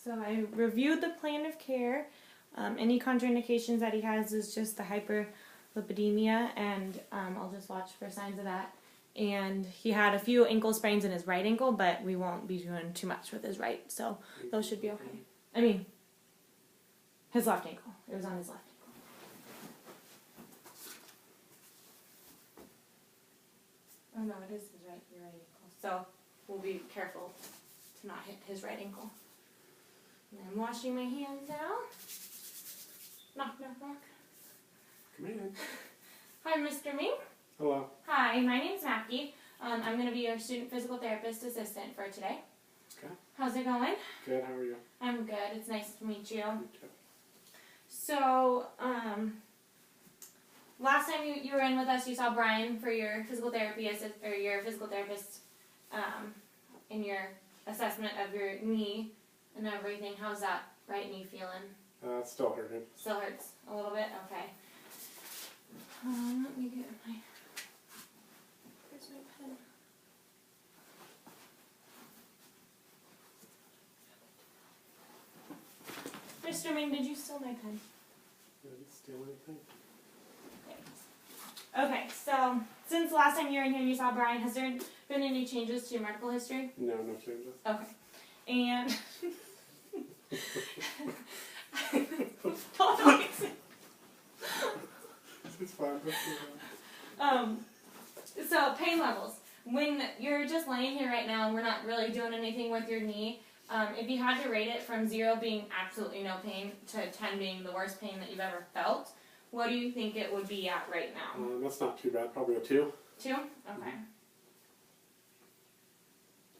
So I reviewed the plan of care. Any contraindications that he has is just the hyperlipidemia, and I'll just watch for signs of that. And he had a few ankle sprains in his right ankle, but we won't be doing too much with his right, so those should be okay. I mean, his left ankle. It was on his left ankle. Oh no, it is your right ankle. So we'll be careful to not hit his right ankle. And I'm washing my hands now. Knock, knock, knock. Come in. Hi, Mr. Ming. Hello. Hi, my name's Mackie. I'm going to be your student physical therapist assistant for today. Okay. How's it going? Good, how are you? I'm good. It's nice to meet you. Me too. So, last time you were in with us, you saw Brian for your physical therapy your physical therapist in your assessment of your knee and everything. How's that right knee feeling? It's still hurting. Still hurts a little bit? Okay. Let me get my... Where's my pen? Mr. Ming, did you steal my pen? I didn't steal anything. Okay, so since the last time you were in here and you saw Brian, has there been any changes to your medical history? No, no changes. Okay. And... Don't always... It's fine. So pain levels. When you're just laying here right now and we're not really doing anything with your knee, if you had to rate it from 0 being absolutely no pain to 10 being the worst pain that you've ever felt, what do you think it would be at right now? That's not too bad. Probably a 2. 2? Okay.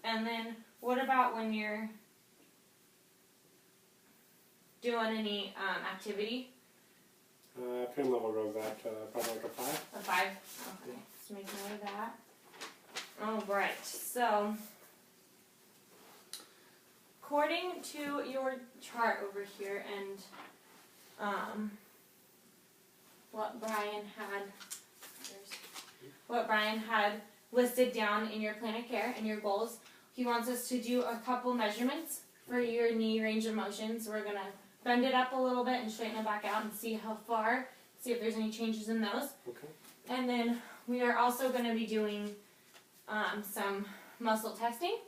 And then what about when you're doing any activity? Pain level goes up to probably like a 5. A 5? Okay. Just make note of that. Alright, so according to your chart over here and what Brian had listed down in your plan of care and your goals, he wants us to do a couple measurements for your knee range of motion. So we're going to bend it up a little bit and straighten it back out and see how far, see if there's any changes in those. Okay. And then we are also going to be doing some muscle testing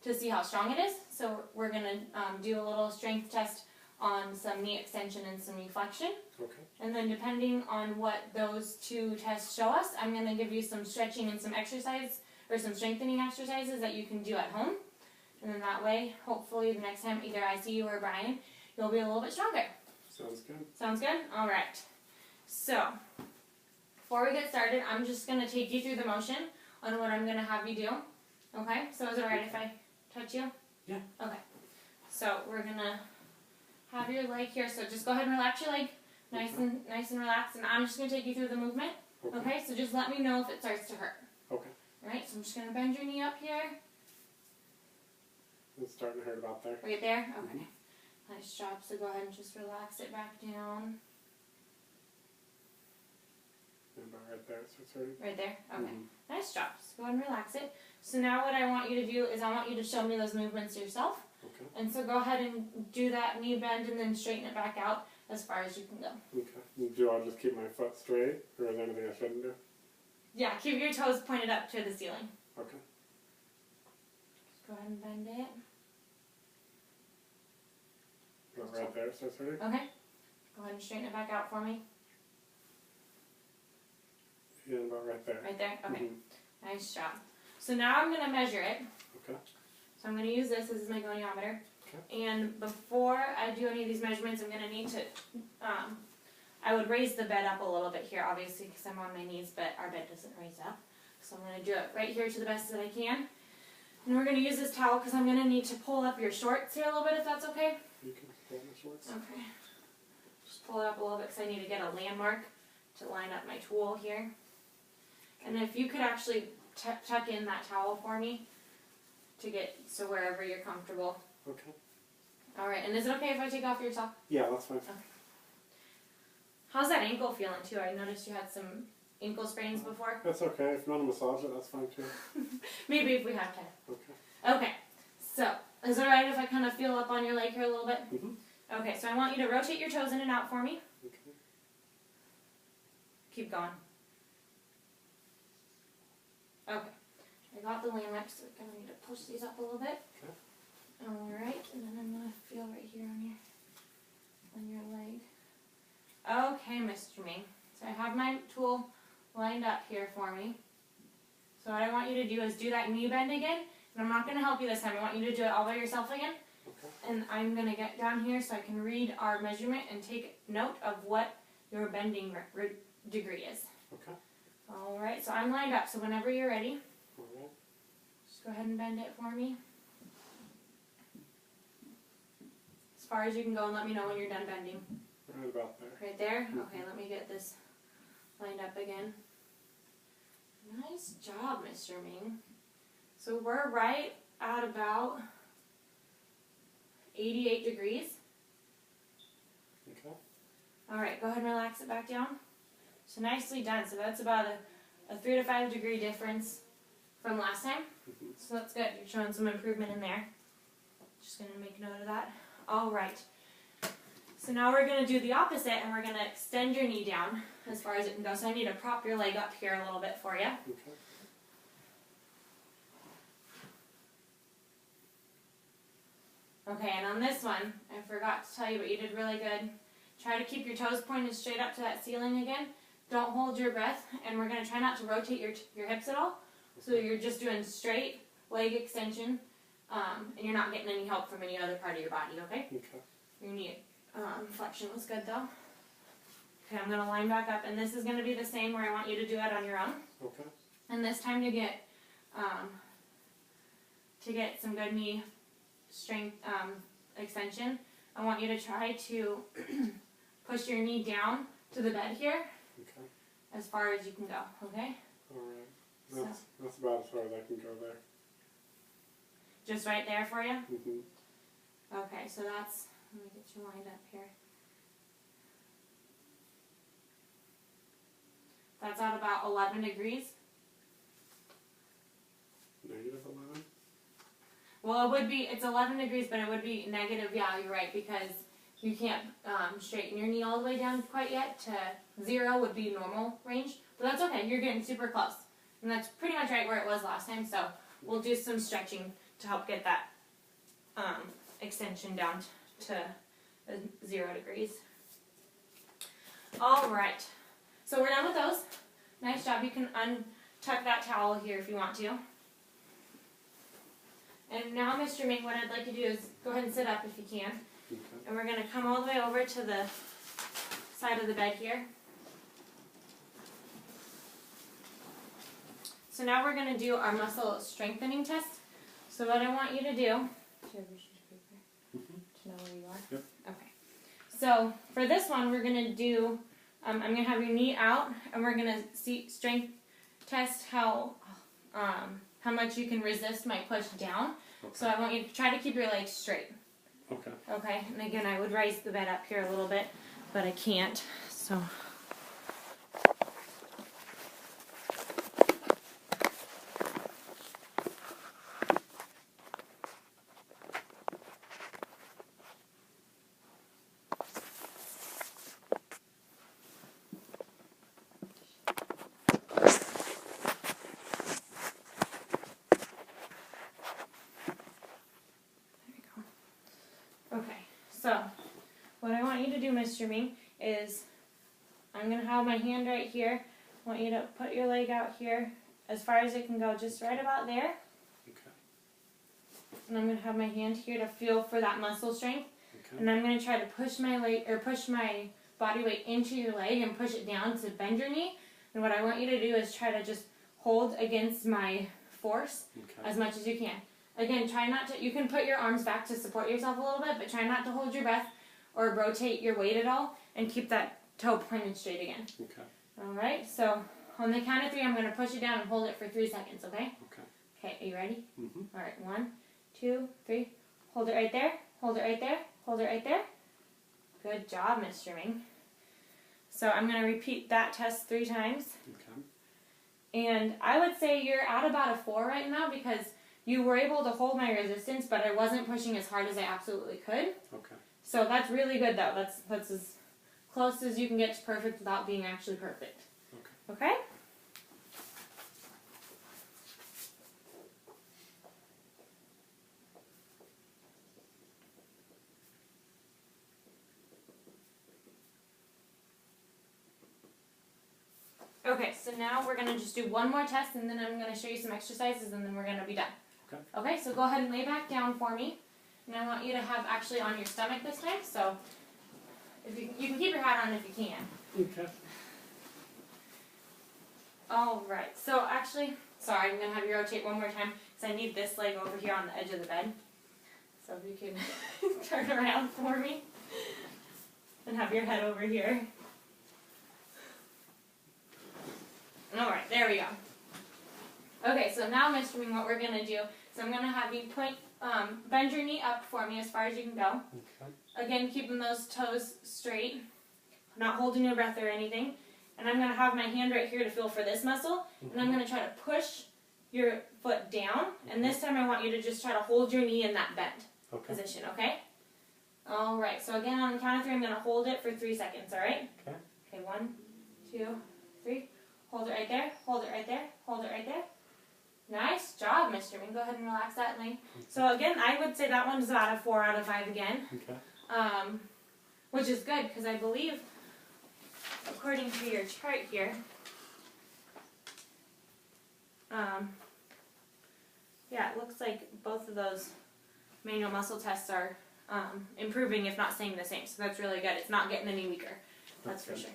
to see how strong it is. So we're going to do a little strength test on some knee extension and some knee flexion. Okay. And then depending on what those 2 tests show us, I'm going to give you some stretching and some exercise or some strengthening exercises that you can do at home. And then that way, hopefully the next time either I see you or Brian, you'll be a little bit stronger. Sounds good. Sounds good? Alright. So, before we get started, I'm just going to take you through the motion on what I'm going to have you do. Okay? So is it alright if I touch you? Yeah. Okay. So we're going to have your leg here. So just go ahead and relax your leg. Nice and relaxed. And I'm just going to take you through the movement. Okay? So just let me know if it starts to hurt. Okay. Alright? So I'm just going to bend your knee up here. It's starting to hurt about there. Right there? Okay. Nice job. So go ahead and just relax it back down. And about right there, so it's hurting. Right there? Okay. Nice job. Just go ahead and relax it. So now what I want you to do is I want you to show me those movements yourself. Okay. And so go ahead and do that knee bend and then straighten it back out as far as you can go. Okay. Do I just keep my foot straight, or is there anything I shouldn't do? Yeah, keep your toes pointed up to the ceiling. Okay. Just go ahead and bend it. About right there, so it's hurting? Okay. Go ahead and straighten it back out for me. Yeah, about right there. Right there? Okay. Nice job. So now I'm going to measure it. Okay. So I'm going to use this. This is my goniometer. Okay. And before I do any of these measurements, I'm going to need to, I would raise the bed up a little bit here, obviously, because I'm on my knees, but our bed doesn't raise up. So I'm going to do it right here to the best that I can. And we're going to use this towel because I'm going to need to pull up your shorts here a little bit, if that's okay. You can pull my shorts. Okay. Just pull it up a little bit because I need to get a landmark to line up my tool here. And if you could actually tuck in that towel for me to get so wherever you're comfortable. Okay. Alright, and is it okay if I take off your sock? Yeah, that's fine. Okay. How's that ankle feeling too? I noticed you had some ankle sprains before. That's okay. If you want to massage it, that's fine too. Maybe if we have time. Okay. Okay, so Is it alright if I kind of feel up on your leg here a little bit? Mm-hmm. Okay, so I want you to rotate your toes in and out for me. Okay. Keep going. Okay. I got the landmarks, so we're going to need to push these up a little bit. Okay. Alright, and then I'm going to feel right here on your leg. Okay, Mr. Ming. So I have my tool lined up here for me. So what I want you to do is do that knee bend again. And I'm not going to help you this time. I want you to do it all by yourself again. Okay. And I'm going to get down here so I can read our measurement and take note of what your bending degree is. Okay. Alright, so I'm lined up. So whenever you're ready, Alright. just go ahead and bend it for me. As far as you can go, and let me know when you're done bending. Right about there. Right there? Mm-hmm. Okay, let me get this lined up again. Nice job, Mr. Ming. So we're right at about 88 degrees. Okay. Alright, go ahead and relax it back down. So nicely done. So that's about a 3 to 5 degree difference from last time. Mm-hmm. So that's good. You're showing some improvement in there. Just going to make note of that. Alright. So now we're going to do the opposite, and we're going to extend your knee down as far as it can go. So I need to prop your leg up here a little bit for you. Okay. Okay, and on this one, I forgot to tell you, but you did really good. Try to keep your toes pointed straight up to that ceiling again. Don't hold your breath, and we're going to try not to rotate your hips at all. So you're just doing straight leg extension, and you're not getting any help from any other part of your body, okay? Okay. Your knee flexion was good, though. Okay, I'm going to line back up, and this is going to be the same where I want you to do it on your own. Okay. And this time to get some good knee strength extension, I want you to try to push your knee down to the bed here Okay. as far as you can go, okay? Alright. That's about as far as I can go there. Just right there for you? Mm-hmm. Okay, so that's, let me get you lined up here. That's at about 11 degrees. Negative 11? Well, it would be, it's 11 degrees, but it would be negative, yeah, you're right, because you can't straighten your knee all the way down quite yet. To 0 would be normal range, but that's okay, you're getting super close. And that's pretty much right where it was last time, so we'll do some stretching to help get that extension down to 0 degrees. Alright, so we're done with those. Nice job, you can untuck that towel here if you want to. And now, Mr. Ming, what I'd like to do is go ahead and sit up if you can. Okay. And we're going to come all the way over to the side of the bed here. So now we're going to do our muscle strengthening test. So what I want you to do, do you have your sheet of paper to know where you are? Yep. Okay. So for this one, we're going to do, I'm going to have your knee out, and we're going to see strength test how much you can resist my push down. Okay. So I want you to try to keep your legs straight. Okay. Okay, and again, I would raise the bed up here a little bit, but I can't, so. Okay, so what I want you to do, Mr. Ming, is I'm going to have my hand right here. I want you to put your leg out here as far as it can go, just right about there. Okay. And I'm going to have my hand here to feel for that muscle strength. Okay. And I'm going to try to push my leg, or push my body weight into your leg and push it down to bend your knee. And what I want you to do is try to just hold against my force Okay. as much as you can. Again, try not to, you can put your arms back to support yourself a little bit, but try not to hold your breath or rotate your weight at all, and keep that toe pointed straight again. Okay. Alright, so on the count of 3, I'm going to push it down and hold it for 3 seconds, okay? Okay. Okay, are you ready? Mm-hmm. Alright, 1, 2, 3. Hold it right there, hold it right there, hold it right there. Good job, Mr. Ming. So I'm going to repeat that test 3 times. Okay. And I would say you're at about a 4 right now, because you were able to hold my resistance, but I wasn't pushing as hard as I absolutely could. Okay. So that's really good, though. That's as close as you can get to perfect without being actually perfect. Okay. Okay? Okay, so now we're going to just do one more test, and then I'm going to show you some exercises, and then we're going to be done. Okay. Okay, so go ahead and lay back down for me. And I want you to have actually on your stomach this time, so if you can keep your hat on if you can. Okay. Alright, so actually, sorry, I'm going to have you rotate one more time, because I need this leg over here on the edge of the bed. So if you can turn around for me, and have your head over here. Alright, there we go. Okay, so now, Mr. Ming, what we're going to do is I'm going to have you bend your knee up for me as far as you can go. Okay. Again, keeping those toes straight, not holding your breath or anything. And I'm going to have my hand right here to feel for this muscle. And I'm going to try to push your foot down. And this time I want you to just try to hold your knee in that bend position, okay? Alright, so again, on the count of 3, I'm going to hold it for 3 seconds, alright? Okay. Okay, 1, 2, 3. Hold it right there, hold it right there, hold it right there. Nice job, Mr. Ming. Go ahead and relax that leg. So again, I would say that one's about a 4 out of 5 again. Okay. Which is good, because I believe, according to your chart here, yeah, it looks like both of those manual muscle tests are improving, if not staying the same. So that's really good. It's not getting any weaker. That's for sure.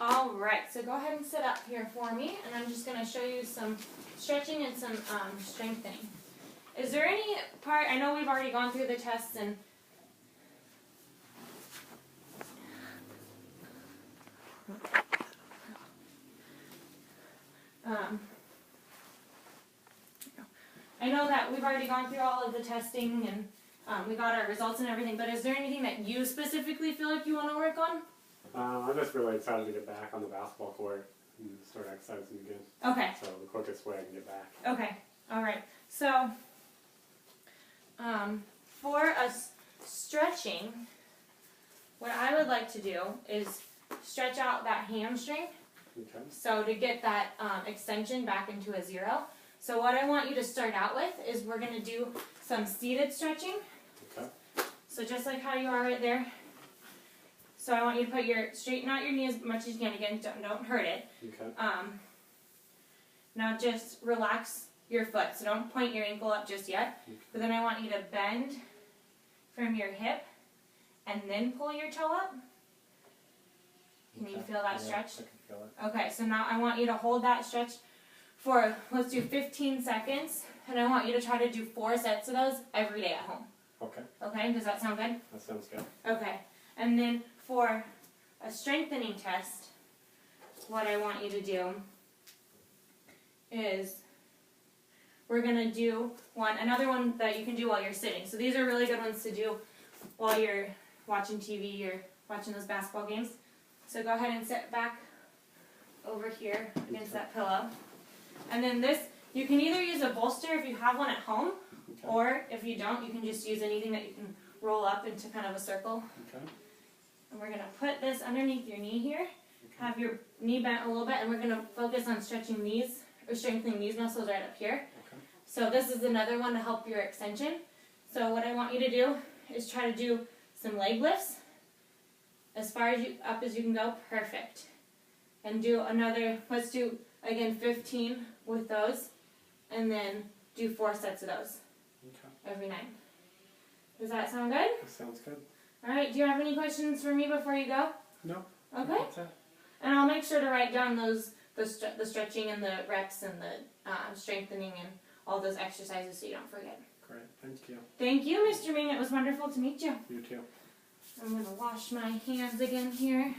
Alright, so go ahead and sit up here for me, and I'm just going to show you some stretching and some strengthening. Is there any part, I know we've already gone through the tests and I know that we've already gone through all of the testing and we got our results and everything, but is there anything that you specifically feel like you want to work on? I'm just really excited to get back on the basketball court and start exercising again. Okay. So the quickest way I can get back. Okay. All right. So, for us stretching, what I would like to do is stretch out that hamstring. Okay. So to get that extension back into a 0. So what I want you to start out with is we're going to do some seated stretching. Okay. So just like how you are right there. So I want you to straighten out your knee as much as you can. Again, don't hurt it. Okay. Now just relax your foot. So don't point your ankle up just yet. Okay. But then I want you to bend from your hip and then pull your toe up. Can you feel that stretch? I can feel it. Okay, so now I want you to hold that stretch for, let's do 15 seconds. And I want you to try to do 4 sets of those every day at home. Okay. Okay, does that sound good? That sounds good. Okay, and then for a strengthening test, what I want you to do is we're going to do another one that you can do while you're sitting. So these are really good ones to do while you're watching TV or watching those basketball games. So go ahead and sit back over here against that pillow. And then this, you can either use a bolster if you have one at home, Okay. or if you don't, you can just use anything that you can roll up into kind of a circle. Okay. And we're going to put this underneath your knee here. Have your knee bent a little bit, and we're going to focus on stretching these, or strengthening these muscles right up here. Okay. So this is another one to help your extension. So what I want you to do is try to do some leg lifts as far as up as you can go. Perfect. And do another, let's do again 15 with those, and then do 4 sets of those every night. Does that sound good? That sounds good. Alright, do you have any questions for me before you go? No. Okay. That's it. And I'll make sure to write down the stretching and the reps and the strengthening and all those exercises so you don't forget. Great. Thank you. Thank you, Mr. Ming. It was wonderful to meet you. You too. I'm going to wash my hands again here.